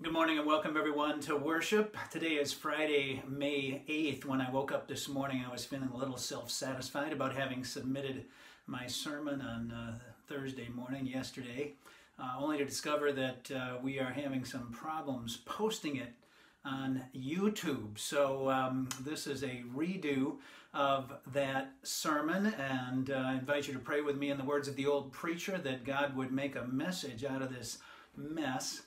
Good morning and welcome everyone to worship. Today is Friday, May 8th. When I woke up this morning, I was feeling a little self-satisfied about having submitted my sermon on Thursday morning yesterday, only to discover that we are having some problems posting it on YouTube. So this is a redo of that sermon, and I invite you to pray with me in the words of the old preacher that God would make a message out of this mess.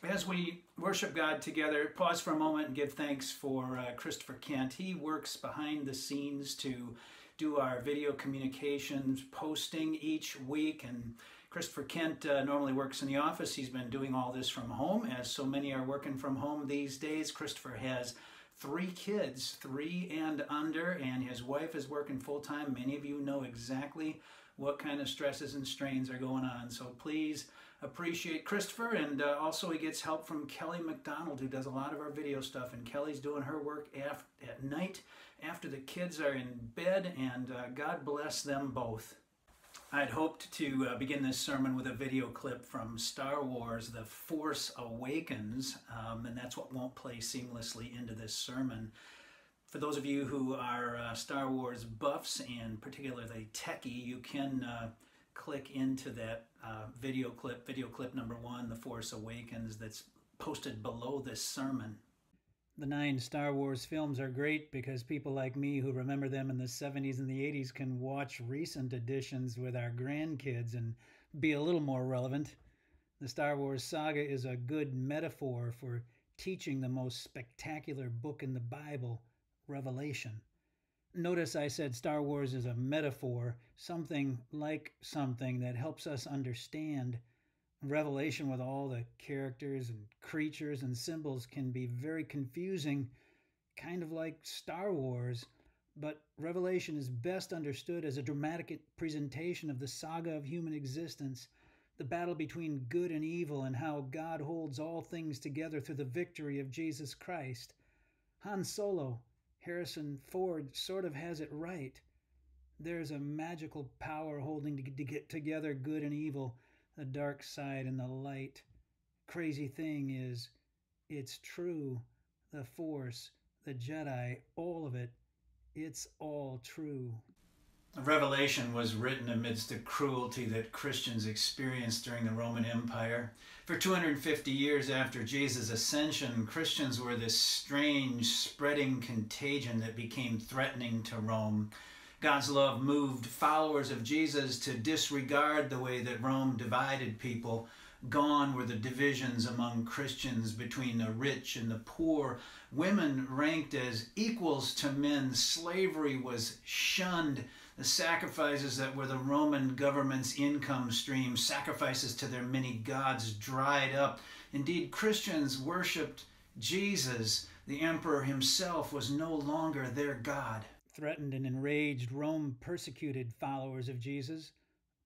As we worship God together, pause for a moment and give thanks for Christopher Kent. He works behind the scenes to do our video communications posting each week, and Christopher Kent normally works in the office. He's been doing all this from home, as so many are working from home these days. Christopher has 3 kids, 3 and under, and his wife is working full-time. Many of you know exactly what kind of stresses and strains are going on, so please appreciate Christopher. And also he gets help from Kelly McDonald, who does a lot of our video stuff, and Kelly's doing her work at night after the kids are in bed, and God bless them both. I'd hoped to begin this sermon with a video clip from Star Wars: The Force Awakens, and that's what won't play seamlessly into this sermon. For those of you who are Star Wars buffs, and particularly techie, you can click into that video clip number 1, The Force Awakens, that's posted below this sermon. The 9 Star Wars films are great because people like me who remember them in the 70s and the 80s can watch recent editions with our grandkids and be a little more relevant. The Star Wars saga is a good metaphor for teaching the most spectacular book in the Bible, Revelation. Notice I said Star Wars is a metaphor, something like something that helps us understand. Revelation, with all the characters and creatures and symbols, can be very confusing, kind of like Star Wars, but Revelation is best understood as a dramatic presentation of the saga of human existence, the battle between good and evil, and how God holds all things together through the victory of Jesus Christ. Han Solo, Harrison Ford, sort of has it right. There's a magical power holding together good and evil, the dark side and the light. Crazy thing is, it's true. The Force, the Jedi, all of it, it's all true. Revelation was written amidst the cruelty that Christians experienced during the Roman Empire. For 250 years after Jesus' ascension, Christians were this strange, spreading contagion that became threatening to Rome. God's love moved followers of Jesus to disregard the way that Rome divided people. Gone were the divisions among Christians between the rich and the poor. Women ranked as equals to men. Slavery was shunned. The sacrifices that were the Roman government's income stream, sacrifices to their many gods, dried up. Indeed, Christians worshipped Jesus. The emperor himself was no longer their God. Threatened and enraged, Rome persecuted followers of Jesus.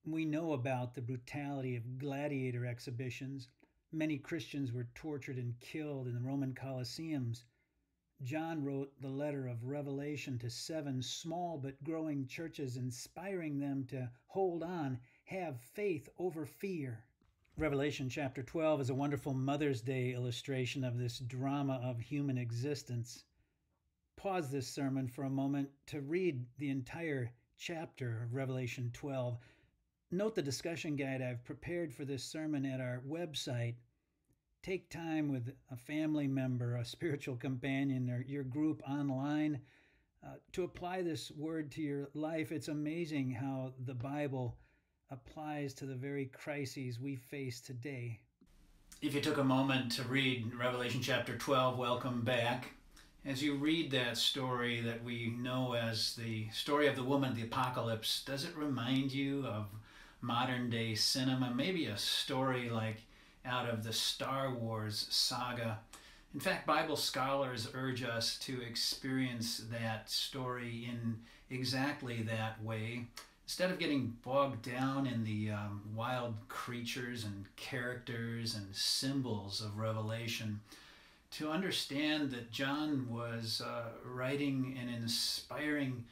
We know about the brutality of gladiator exhibitions. Many Christians were tortured and killed in the Roman Colosseums. John wrote the letter of Revelation to 7 small but growing churches, inspiring them to hold on, have faith over fear. Revelation chapter 12 is a wonderful Mother's Day illustration of this drama of human existence. Pause this sermon for a moment to read the entire chapter of Revelation 12. Note the discussion guide I've prepared for this sermon at our website. Take time with a family member, a spiritual companion, or your group online to apply this word to your life. It's amazing how the Bible applies to the very crises we face today. If you took a moment to read Revelation chapter 12, welcome back. As you read that story that we know as the story of the woman of the apocalypse, does it remind you of modern day cinema? Maybe a story like out of the Star Wars saga. In fact, Bible scholars urge us to experience that story in exactly that way. Instead of getting bogged down in the wild creatures and characters and symbols of Revelation, to understand that John was writing an inspiring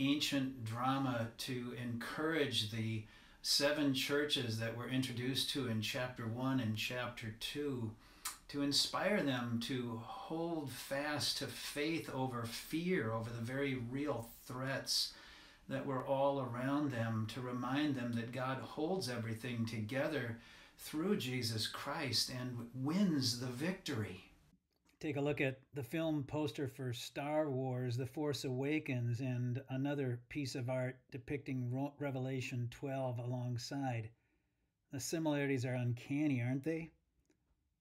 ancient drama to encourage the 7 churches that we're introduced to in chapter 1 and chapter 2 to inspire them to hold fast to faith over fear, over the very real threats that were all around them, to remind them that God holds everything together through Jesus Christ and wins the victory. Take a look at the film poster for Star Wars, The Force Awakens, and another piece of art depicting Revelation 12 alongside. The similarities are uncanny, aren't they?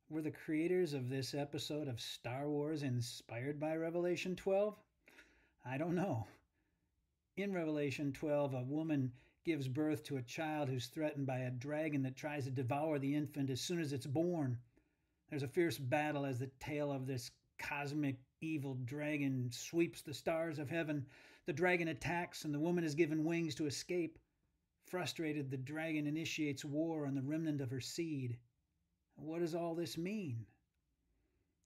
Were the creators of this episode of Star Wars inspired by Revelation 12? I don't know. In Revelation 12, a woman gives birth to a child who's threatened by a dragon that tries to devour the infant as soon as it's born. There's a fierce battle as the tail of this cosmic evil dragon sweeps the stars of heaven. The dragon attacks and the woman is given wings to escape. Frustrated, the dragon initiates war on the remnant of her seed. What does all this mean?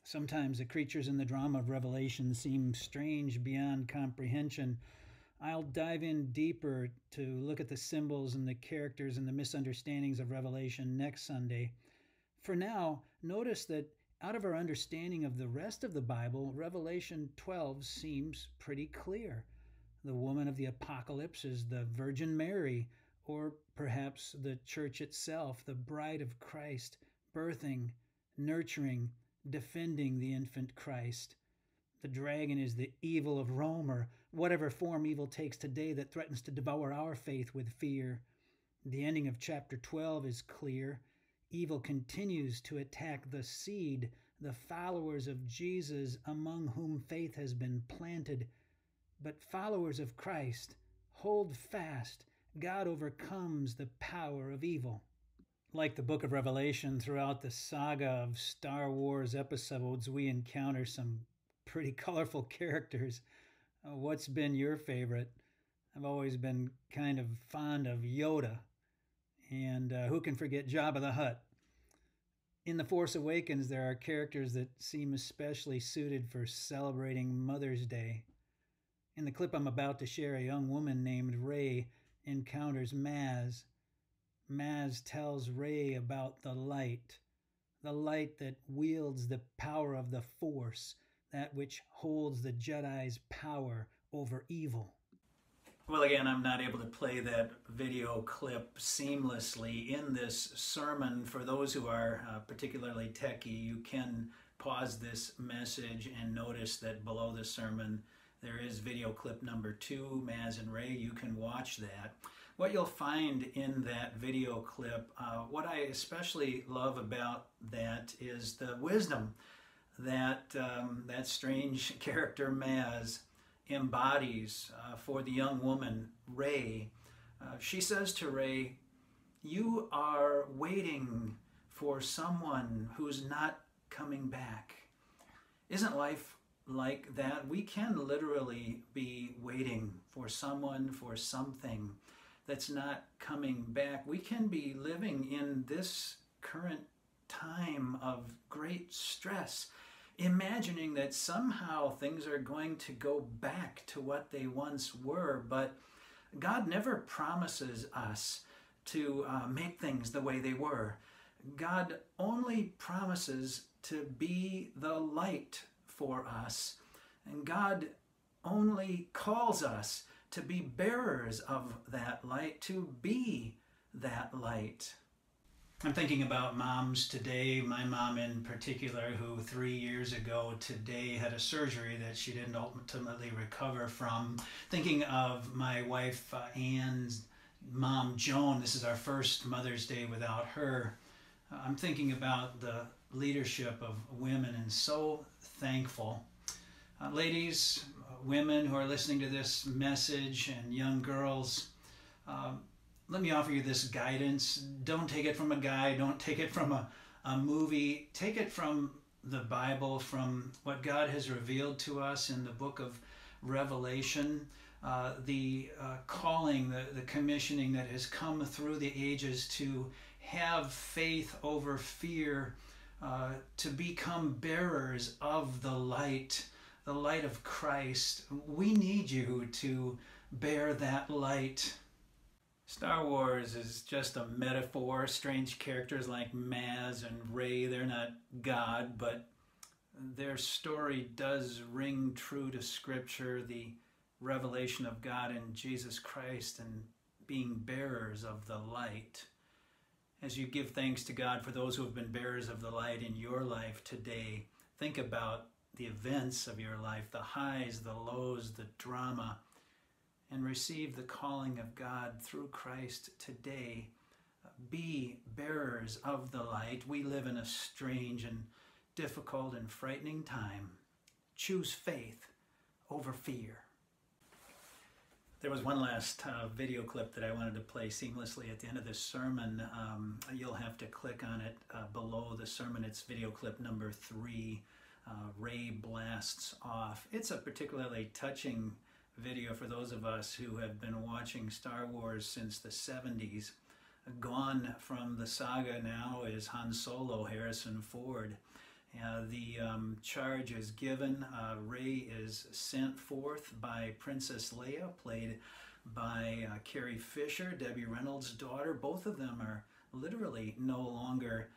Sometimes the creatures in the drama of Revelation seem strange beyond comprehension. I'll dive in deeper to look at the symbols and the characters and the misunderstandings of Revelation next Sunday. For now, notice that out of our understanding of the rest of the Bible, Revelation 12 seems pretty clear. The woman of the apocalypse is the Virgin Mary, or perhaps the church itself, the bride of Christ, birthing, nurturing, defending the infant Christ. The dragon is the evil of Rome, or whatever form evil takes today that threatens to devour our faith with fear. The ending of chapter 12 is clear. Evil continues to attack the seed, the followers of Jesus, among whom faith has been planted. But followers of Christ, hold fast. God overcomes the power of evil. Like the book of Revelation, throughout the saga of Star Wars episodes, we encounter some pretty colorful characters. What's been your favorite? I've always been kind of fond of Yoda. And who can forget Jabba the Hutt? In The Force Awakens, there are characters that seem especially suited for celebrating Mother's Day. In the clip I'm about to share, a young woman named Rey encounters Maz. Maz tells Rey about the light that wields the power of the Force, that which holds the Jedi's power over evil. Well, again, I'm not able to play that video clip seamlessly in this sermon. For those who are particularly techie, you can pause this message and notice that below the sermon there is video clip number 2, Maz and Rey. You can watch that. What you'll find in that video clip, what I especially love about that is the wisdom that that strange character Maz embodies for the young woman, Rey. She says to Rey, "You are waiting for someone who's not coming back." Isn't life like that? We can literally be waiting for someone, for something that's not coming back. We can be living in this current time of great stress, imagining that somehow things are going to go back to what they once were. But God never promises us to make things the way they were. God only promises to be the light for us. And God only calls us to be bearers of that light, to be that light. I'm thinking about moms today, my mom in particular, who 3 years ago today had a surgery that she didn't ultimately recover from. Thinking of my wife Ann's mom, Joan. This is our first Mother's Day without her. I'm thinking about the leadership of women and so thankful. Ladies, women who are listening to this message, and young girls, let me offer you this guidance. Don't take it from a guy. Don't take it from a movie. Take it from the Bible, from what God has revealed to us in the book of Revelation, the calling, the commissioning that has come through the ages to have faith over fear, to become bearers of the light of Christ. We need you to bear that light. Star Wars is just a metaphor. Strange characters like Maz and Rey, they're not God, but their story does ring true to Scripture, the revelation of God in Jesus Christ and being bearers of the light. As you give thanks to God for those who have been bearers of the light in your life today, think about the events of your life, the highs, the lows, the drama, and receive the calling of God through Christ today. Be bearers of the light. We live in a strange and difficult and frightening time. Choose faith over fear. There was one last video clip that I wanted to play seamlessly at the end of this sermon. You'll have to click on it below the sermon. It's video clip number 3, Rey blasts off. It's a particularly touching video for those of us who have been watching Star Wars since the 70s. Gone from the saga now is Han Solo, Harrison Ford. The charge is given. Rey is sent forth by Princess Leia, played by Carrie Fisher, Debbie Reynolds' daughter. Both of them are literally no longer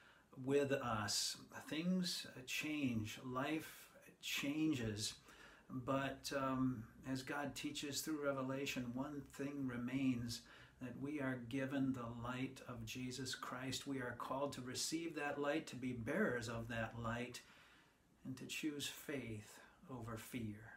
with us. Things change. Life changes. But as God teaches through Revelation, one thing remains, that we are given the light of Jesus Christ. We are called to receive that light, to be bearers of that light, and to choose faith over fear.